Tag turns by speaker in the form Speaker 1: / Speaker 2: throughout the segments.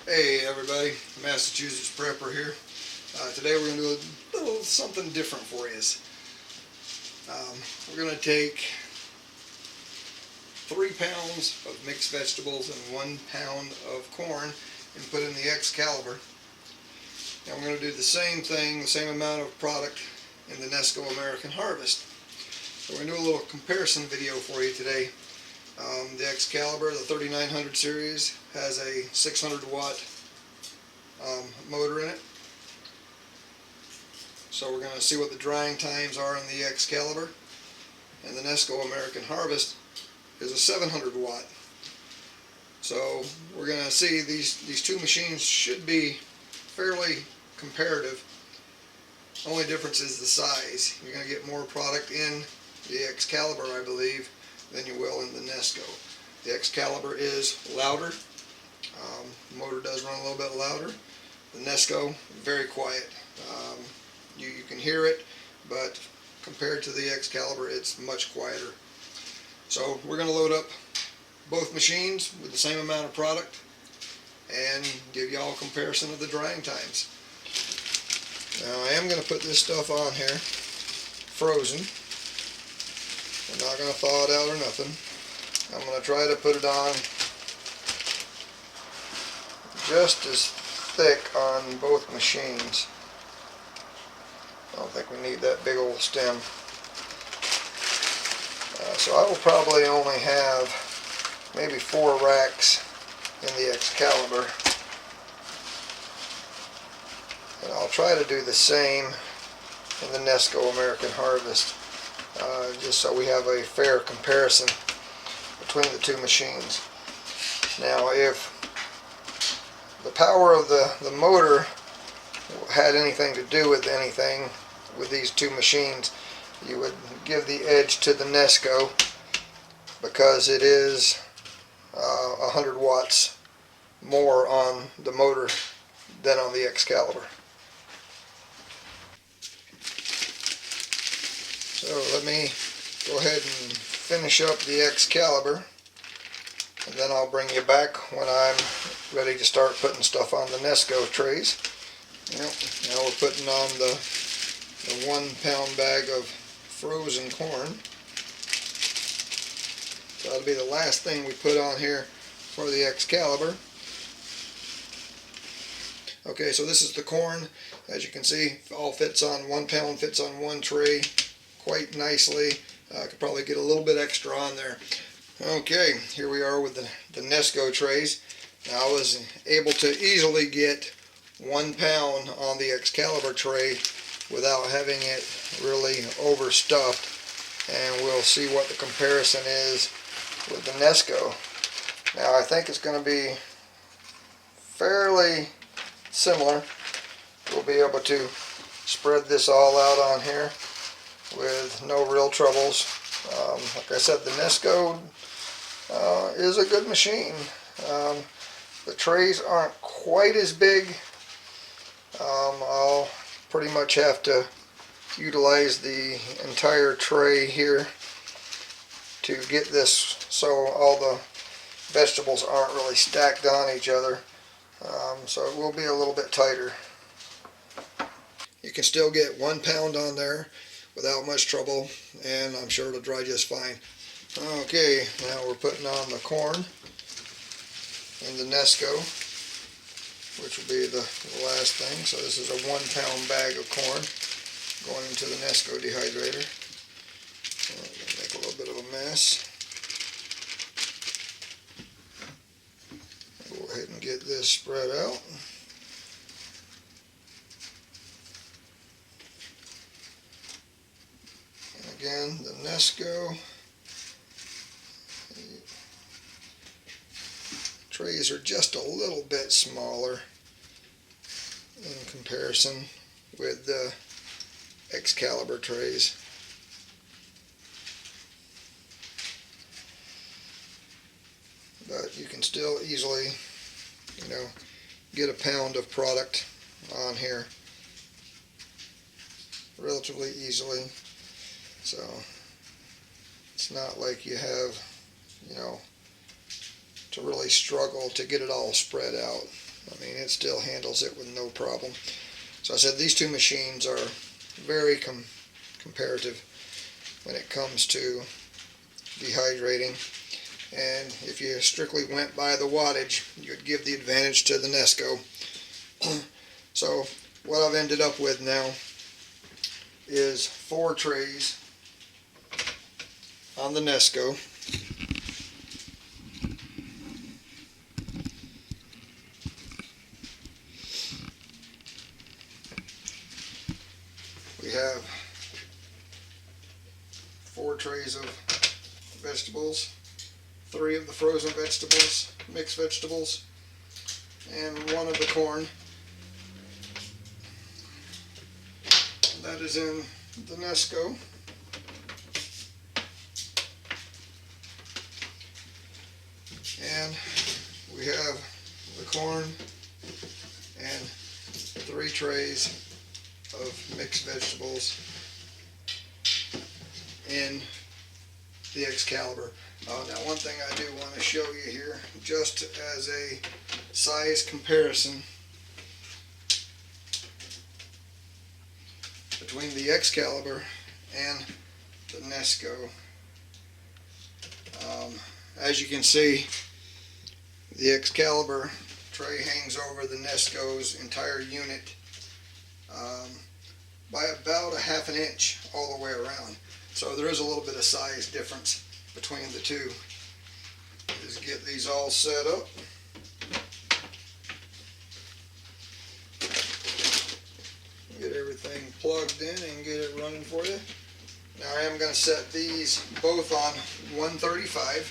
Speaker 1: Hey everybody, Massachusetts Prepper here. Today we're going to do a little something different for you. We're going to take 3 pounds of mixed vegetables and 1 pound of corn and put in the Excalibur. And we're going to do the same thing, the same amount of product in the Nesco American Harvest. So we're going to do a little comparison video for you today. The Excalibur, the 3900 series, has a 600 watt motor in it. So we're going to see what the drying times are in the Excalibur. And the Nesco American Harvest is a 700 watt. So we're going to see these two machines should be fairly comparative. Only difference is the size. You're going to get more product in the Excalibur, I believe, than you will in the Nesco. The Excalibur is louder. The motor does run a little bit louder. The Nesco, very quiet. You can hear it, but compared to the Excalibur, it's much quieter. So we're going to load up both machines with the same amount of product and give you all a comparison of the drying times. Now I am going to put this stuff on here frozen. I'm not going to thaw it out or nothing. I'm going to try to put it on just as thick on both machines. I don't think we need that big old stem. So I will probably only have maybe 4 racks in the Excalibur. And I'll try to do the same in the Nesco American Harvest, just so we have a fair comparison between the two machines. Now if the power of the motor had anything to do with anything with these two machines, you would give the edge to the Nesco because it is 100 watts more on the motor than on the Excalibur. So let me go ahead and finish up the Excalibur, and then I'll bring you back when I'm ready to start putting stuff on the Nesco trays. Now we're putting on the 1 pound bag of frozen corn. So that'll be the last thing we put on here for the Excalibur. Okay, so this is the corn. As you can see, all fits on 1 pound, fits on one tray quite nicely. I could probably get a little bit extra on there. Okay, here we are with the Nesco trays. Now I was able to easily get 1 pound on the Excalibur tray without having it really overstuffed, and we'll see what the comparison is with the Nesco. Now I think it's going to be fairly similar. We'll be able to spread this all out on here with no real troubles. Like I said, the Nesco is a good machine. The trays aren't quite as big. I'll pretty much have to utilize the entire tray here to get this so all the vegetables aren't really stacked on each other. So it will be a little bit tighter. You can still get 1 pound on there without much trouble, and I'm sure it'll dry just fine. Okay, now we're putting on the corn in the Nesco, which will be the last thing. So this is a 1 pound bag of corn going into the Nesco dehydrator. Make a little bit of a mess. Go ahead and get this spread out. And again, the Nesco trays are just a little bit smaller in comparison with the Excalibur trays. But you can still easily, get a pound of product on here relatively easily. So it's not like you have, to really struggle to get it all spread out. I mean, it still handles it with no problem. So I said these two machines are very comparative when it comes to dehydrating. And if you strictly went by the wattage, you'd give the advantage to the Nesco. So what I've ended up with now is 4 trays on the Nesco. We have 4 trays of vegetables, 3 of the frozen vegetables, mixed vegetables, and 1 of the corn. That is in the Nesco. And we have the corn and 3 trays of mixed vegetables in the Excalibur. Now one thing I do want to show you here, just as a size comparison between the Excalibur and the Nesco. As you can see, the Excalibur tray hangs over the Nesco's entire unit by about a ½ inch all the way around. So there is a little bit of size difference between the two. Just get these all set up. Get everything plugged in and get it running for you. Now I am going to set these both on 135.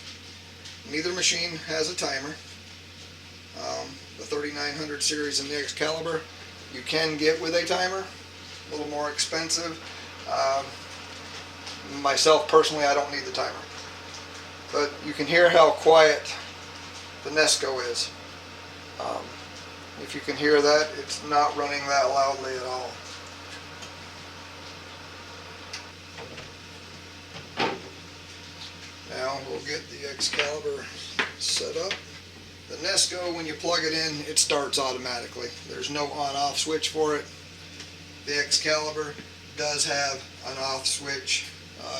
Speaker 1: Neither machine has a timer. The 3900 series and the Excalibur you can get with a timer, a little more expensive. Myself personally, I don't need the timer. But you can hear how quiet the Nesco is. If you can hear that, it's not running that loudly at all. Now we'll get the Excalibur set up. The Nesco, when you plug it in, it starts automatically. There's no on-off switch for it. The Excalibur does have an off switch.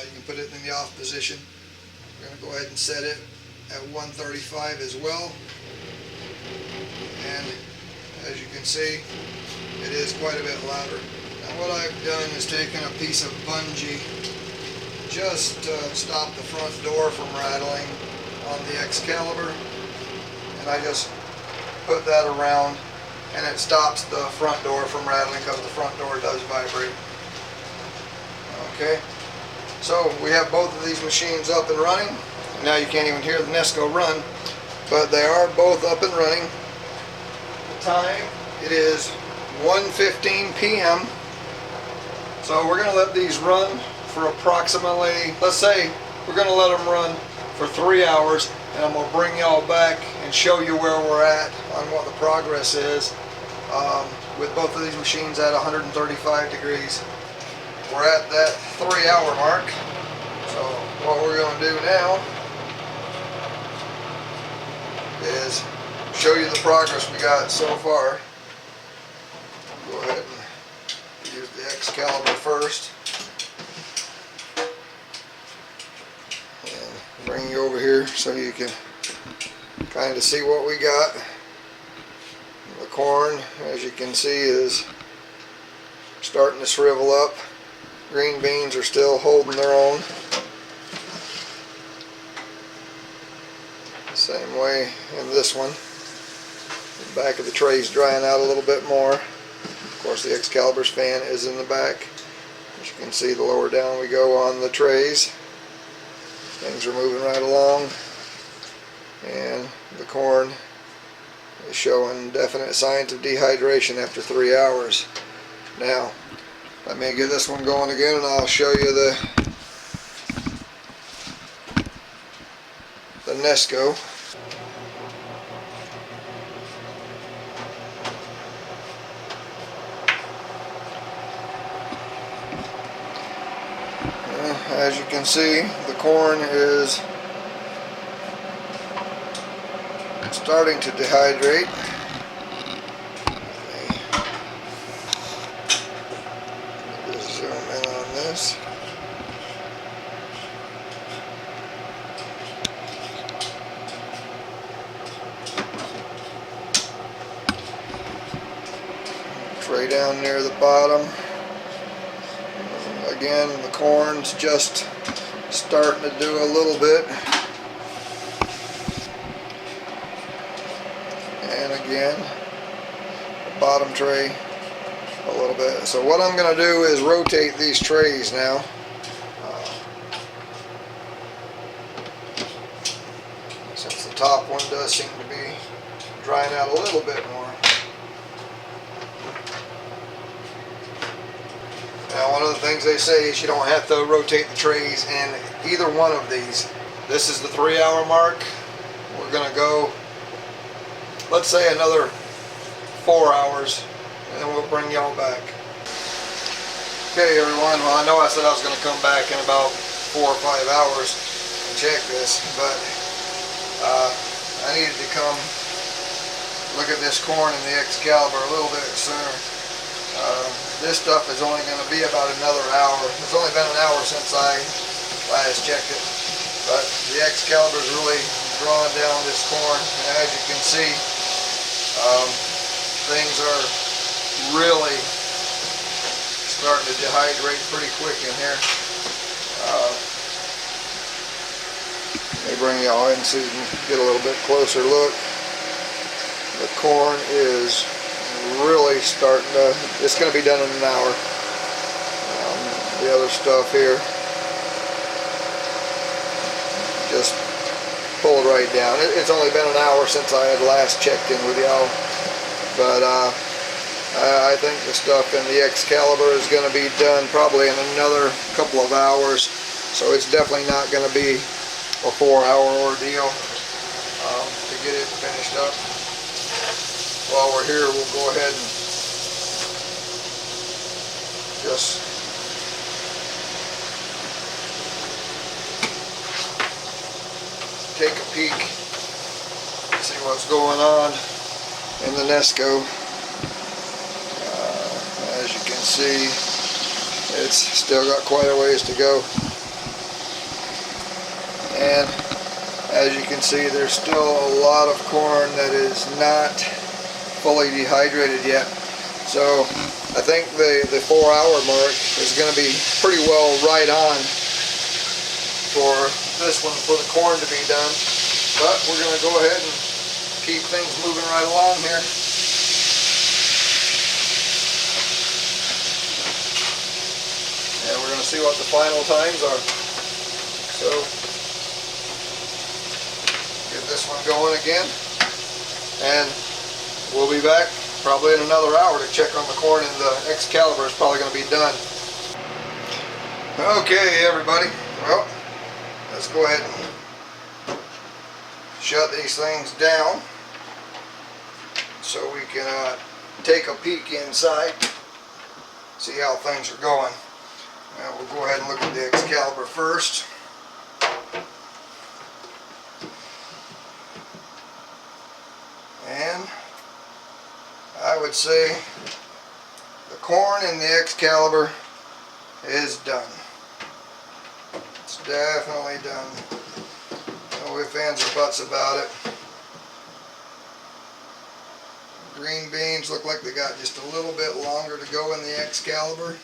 Speaker 1: You can put it in the off position. We're going to go ahead and set it at 135 as well. And as you can see, it is quite a bit louder. Now what I've done is taken a piece of bungee just to stop the front door from rattling on the Excalibur. And I just put that around and it stops the front door from rattling because the front door does vibrate. Okay, so we have both of these machines up and running. Now you can't even hear the Nesco run, but they are both up and running. The time, it is 1:15 p.m. So we're going to let these run for approximately, let's say we're going to let them run for 3 hours, and I'm going to bring y'all back and show you where we're at on what the progress is with both of these machines at 135 degrees. We're at that 3-hour mark. So what we're going to do now is show you the progress we got so far. Go ahead and use the Excalibur first. And bring you over here so you can kind of see what we got. The corn, as you can see, is starting to shrivel up. Green beans are still holding their own. Same way in this one. The back of the tray is drying out a little bit more. Of course, the Excalibur's fan is in the back. As you can see, the lower down we go on the trays. Things are moving right along. And the corn is showing definite signs of dehydration after 3 hours. Now, let me get this one going again and I'll show you the Nesco. As you can see, the corn is starting to dehydrate. tray down near the bottom. Again, the corn's just starting to do a little bit. And again, the bottom tray a little bit. So what I'm going to do is rotate these trays now. Since the top one does seem to be drying out a little bit more. Now, one of the things they say is you don't have to rotate the trays in either one of these. This is the 3-hour mark. We're going to go, let's say, another 4 hours, and then we'll bring y'all back. Okay, everyone. Well, I know I said I was going to come back in about 4 or 5 hours and check this, but I needed to come look at this corn in the Excalibur a little bit sooner. This stuff is only going to be about another hour. It's only been an hour since I last checked it, but the Excalibur is really drawing down this corn, and as you can see, things are really starting to dehydrate pretty quick in here. Let me bring y'all in so you can get a little bit closer look. The corn is really starting to, it's going to be done in an hour. The other stuff here, just pull it right down. It's only been an hour since I had last checked in with y'all, but I think the stuff in the Excalibur is going to be done probably in another couple of hours, so it's definitely not going to be a 4-hour ordeal to get it finished up. While we're here, we'll go ahead and just take a peek, see what's going on in the Nesco. As you can see, it's still got quite a ways to go, and as you can see, there's still a lot of corn that is not fully dehydrated yet. So I think the 4-hour mark is going to be pretty well right on for this one, for the corn to be done. But we're going to go ahead and keep things moving right along here. And we're going to see what the final times are. So get this one going again, and we'll be back probably in another hour to check on the corn, and the Excalibur is probably going to be done. Okay, everybody. Well, let's go ahead and shut these things down so we can take a peek inside, see how things are going. Now we'll go ahead and look at the Excalibur first. And I would say the corn in the Excalibur is done. It's definitely done. No ifs, ands, or buts about it. Green beans look like they got just a little bit longer to go in the Excalibur.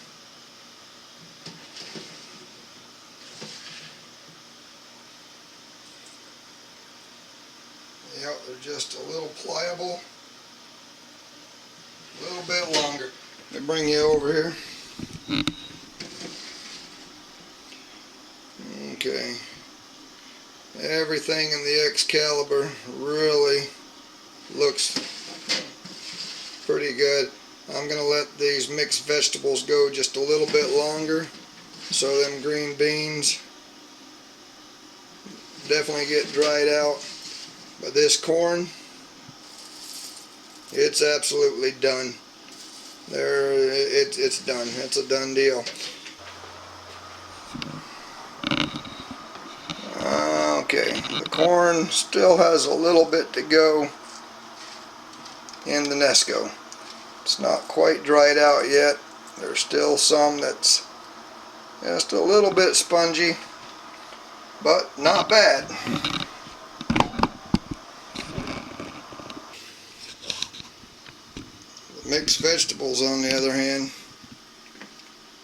Speaker 1: Yep, they're just a little pliable, a little bit longer. Let me bring you over here. Okay, everything in the Excalibur really looks pretty good. I'm going to let these mixed vegetables go just a little bit longer, so them green beans definitely get dried out. But this corn, it's absolutely done. It's done. It's a done deal. Okay, the corn still has a little bit to go in the Nesco. It's not quite dried out yet. There's still some that's just a little bit spongy, but not bad. Mixed vegetables, on the other hand,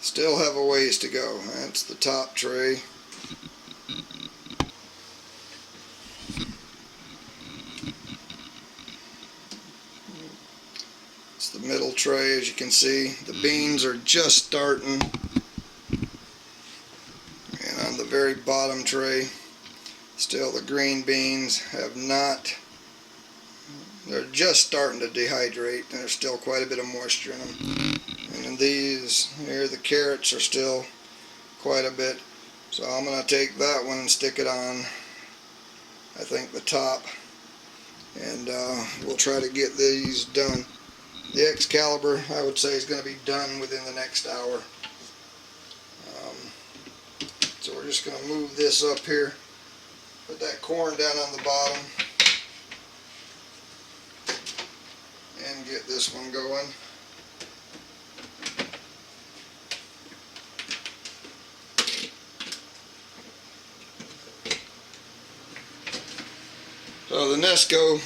Speaker 1: still have a ways to go. That's the top tray. It's the middle tray, as you can see. The beans are just starting. And on the very bottom tray, still the green beans have not. They're just starting to dehydrate, and there's still quite a bit of moisture in them. And then these here, the carrots, are still quite a bit. So I'm going to take that one and stick it on, I think, the top. And we'll try to get these done. The Excalibur, I would say, is going to be done within the next hour. So we're just going to move this up here. Put that corn down on the bottom. And get this one going. So the Nesco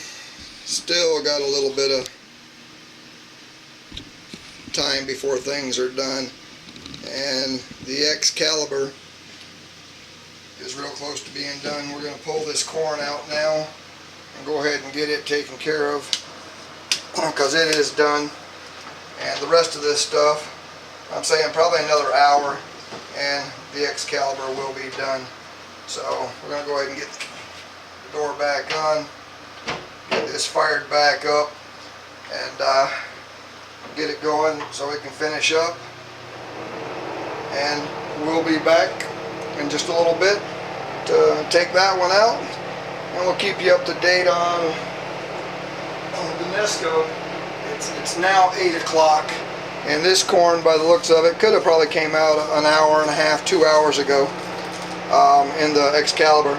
Speaker 1: still got a little bit of time before things are done, and the Excalibur is real close to being done. We're going to pull this corn out now and go ahead and get it taken care of, because it is done. And the rest of this stuff, I'm saying probably another hour, and the Excalibur will be done. So we're going to go ahead and get the door back on, get this fired back up, and get it going so we can finish up. And we'll be back in just a little bit to take that one out, and we'll keep you up to date on the Nesco. It's now 8 o'clock, and this corn, by the looks of it, could have probably came out an hour and a half, 2 hours ago in the Excalibur.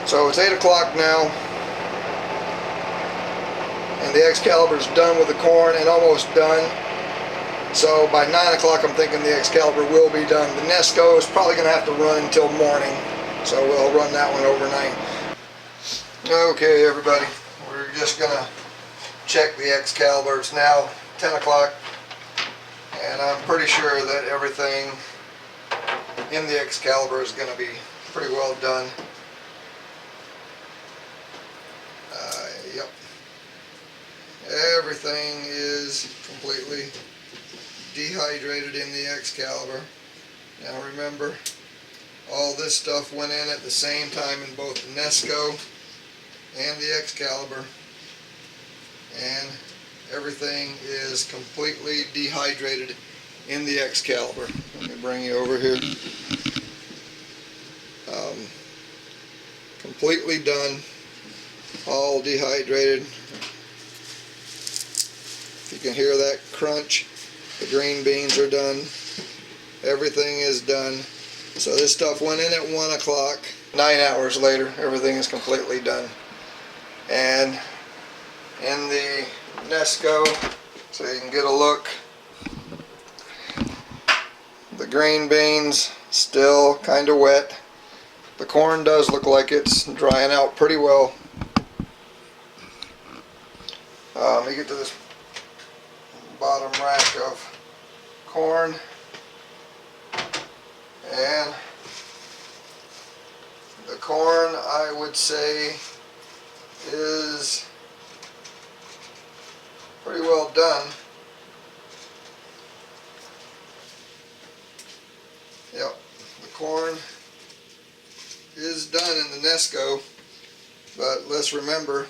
Speaker 1: So it's 8 o'clock now, and the Excalibur's done with the corn, and almost done. So by 9 o'clock, I'm thinking the Excalibur will be done. The Nesco is probably going to have to run until morning, so we'll run that one overnight. Okay, everybody, we're just going to check the Excalibur. It's now 10 o'clock, and I'm pretty sure that everything in the Excalibur is going to be pretty well done. Yep. Everything is completely dehydrated in the Excalibur. Now remember, all this stuff went in at the same time in both the Nesco and the Excalibur, and everything is completely dehydrated in the Excalibur. Let me bring you over here. Completely done, all dehydrated. You can hear that crunch. The green beans are done. Everything is done. So this stuff went in at 1 o'clock. 9 hours later, everything is completely done. And in the Nesco, so you can get a look, the green beans still kind of wet. The corn does look like it's drying out pretty well. Let me get to this bottom rack of corn, and the corn, I would say, is pretty well done. Yep, the corn is done in the Nesco, but let's remember,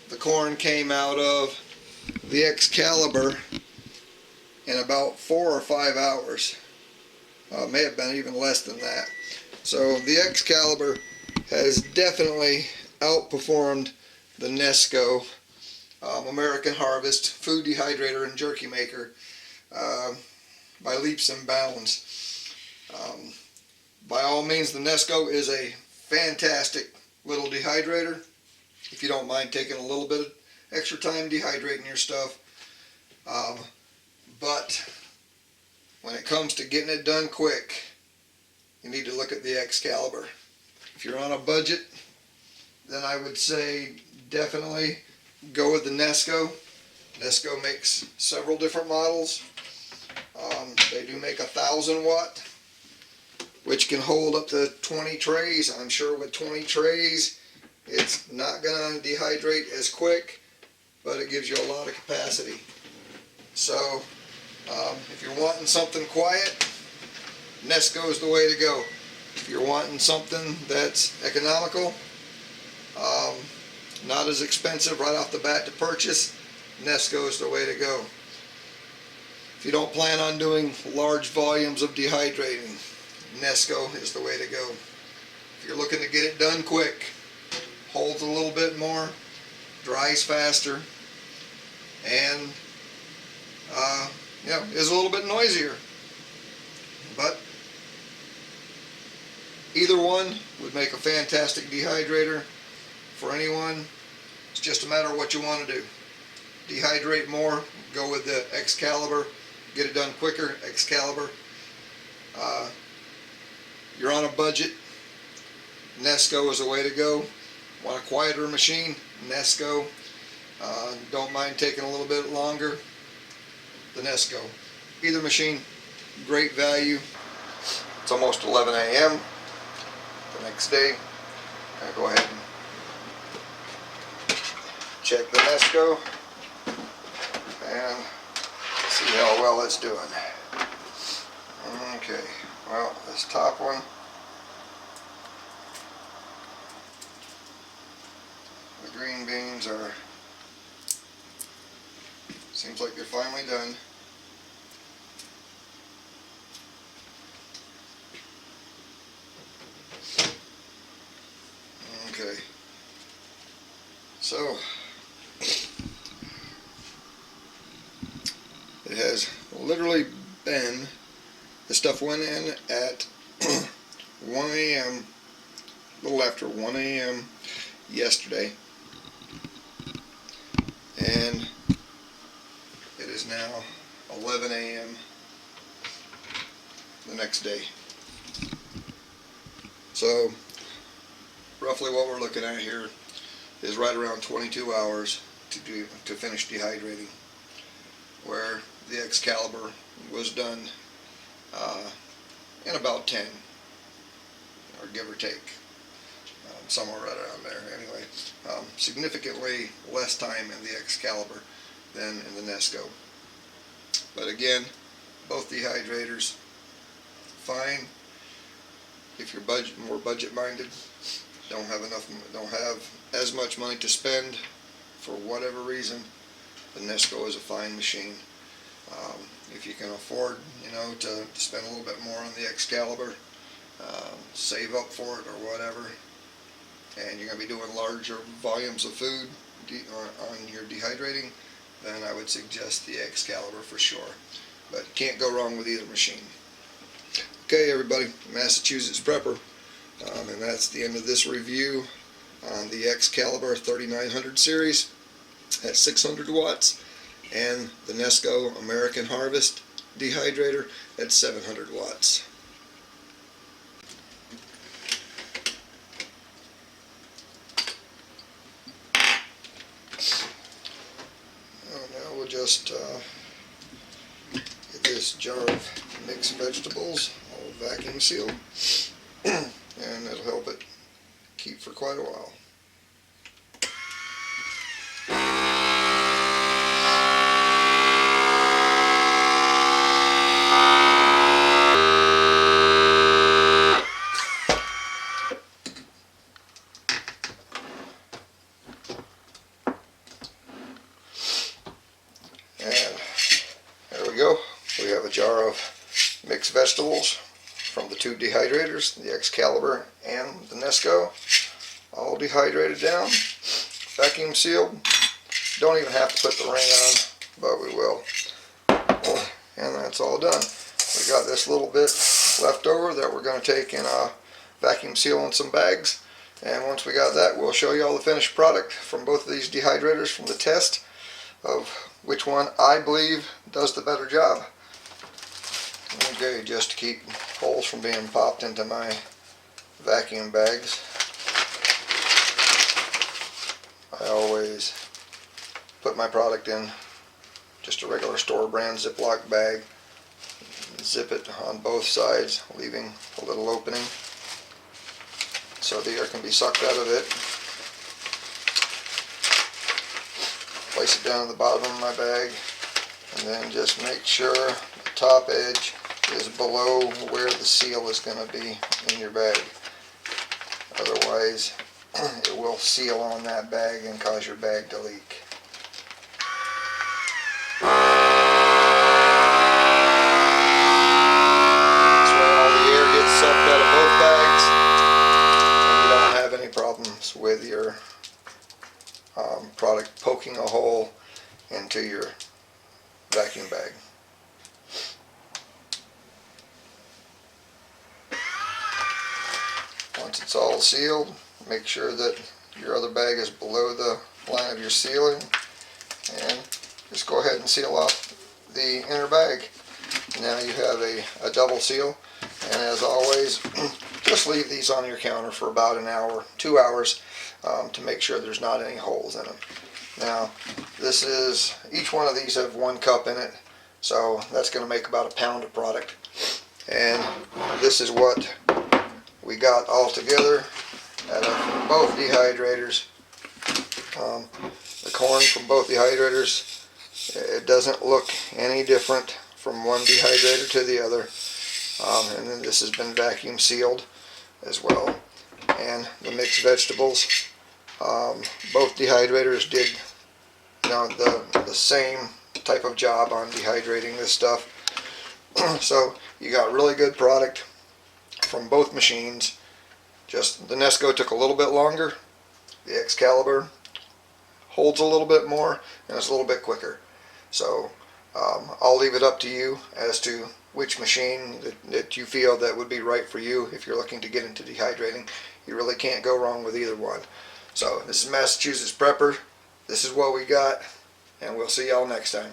Speaker 1: the corn came out of the Excalibur in about 4 or 5 hours. May have been even less than that. So the Excalibur has definitely outperformed the Nesco American Harvest food dehydrator and jerky maker by leaps and bounds. By all means, the Nesco is a fantastic little dehydrator if you don't mind taking a little bit of extra time dehydrating your stuff. But when it comes to getting it done quick, you need to look at the Excalibur. If you're on a budget, then I would say definitely go with the Nesco. Nesco makes several different models. They do make 1,000 watt, which can hold up to 20 trays. I'm sure with 20 trays, it's not going to dehydrate as quick, but it gives you a lot of capacity. So, if you're wanting something quiet, Nesco is the way to go. If you're wanting something that's economical, not as expensive right off the bat to purchase, Nesco is the way to go. If you don't plan on doing large volumes of dehydrating, Nesco is the way to go. If you're looking to get it done quick, holds a little bit more, dries faster, and is a little bit noisier. But either one would make a fantastic dehydrator for anyone. It's just a matter of what you want to do. Dehydrate more, go with the Excalibur. Get it done quicker, Excalibur. You're on a budget, Nesco is the way to go. Want a quieter machine, Nesco. Don't mind taking a little bit longer, the Nesco. Either machine, great value. It's almost 11 a.m. the next day. I'll go ahead and check the Nesco and see how well it's doing. Okay, well, this top one, the green beans are, seems like they're finally done. Okay, so it has literally been, the stuff went in at 1 a.m., a little after 1 a.m. yesterday, and it is now 11 a.m. the next day. So roughly what we're looking at here is right around 22 hours to finish dehydrating, where the Excalibur was done in about 10, or give or take, somewhere right around there. Anyway, significantly less time in the Excalibur than in the Nesco. But again, both dehydrators fine. If you're more budget minded, don't have as much money to spend for whatever reason, the Nesco is a fine machine. If you can afford, to spend a little bit more on the Excalibur, save up for it or whatever, and you're going to be doing larger volumes of food on your dehydrating, then I would suggest the Excalibur for sure. But can't go wrong with either machine. Okay, everybody, Massachusetts Prepper, and that's the end of this review on the Excalibur 3900 series at 600 watts and the Nesco American Harvest dehydrator at 700 watts. Now we'll just get this jar of mixed vegetables all vacuum sealed, and it'll help it keep for quite a while. We have a jar of mixed vegetables from the two dehydrators, the Excalibur and the Nesco, all dehydrated down, vacuum sealed. Don't even have to put the ring on, but we will. And that's all done. We got this little bit left over that we're going to take and vacuum seal in some bags. And once we got that, we'll show you all the finished product from both of these dehydrators from the test of which one I believe does the better job. Okay, just to keep holes from being popped into my vacuum bags, I always put my product in just a regular store brand Ziploc bag. Zip it on both sides, leaving a little opening so the air can be sucked out of it. Place it down at the bottom of my bag, and then just make sure the top edge is below where the seal is going to be in your bag. Otherwise, it will seal on that bag and cause your bag to leak. This way all the air gets sucked out of both bags, and you don't have any problems with your product poking a hole into your vacuum bag. Once it's all sealed, make sure that your other bag is below the line of your sealing, and just go ahead and seal off the inner bag. Now you have a double seal, and as always, just leave these on your counter for about an hour, 2 hours, to make sure there's not any holes in them. Now, this is, each one of these have 1 cup in it, so that's going to make about a pound of product. And this is what we got all together out of both dehydrators. The corn from both dehydrators, it doesn't look any different from one dehydrator to the other. And then this has been vacuum sealed as well. And the mixed vegetables, both dehydrators did the same type of job on dehydrating this stuff. So you got really good product from both machines. Just the Nesco took a little bit longer. The Excalibur holds a little bit more and it's a little bit quicker. So I'll leave it up to you as to which machine that you feel that would be right for you if you're looking to get into dehydrating. You really can't go wrong with either one. So this is Massachusetts Prepper. This is what we got, and we'll see y'all next time.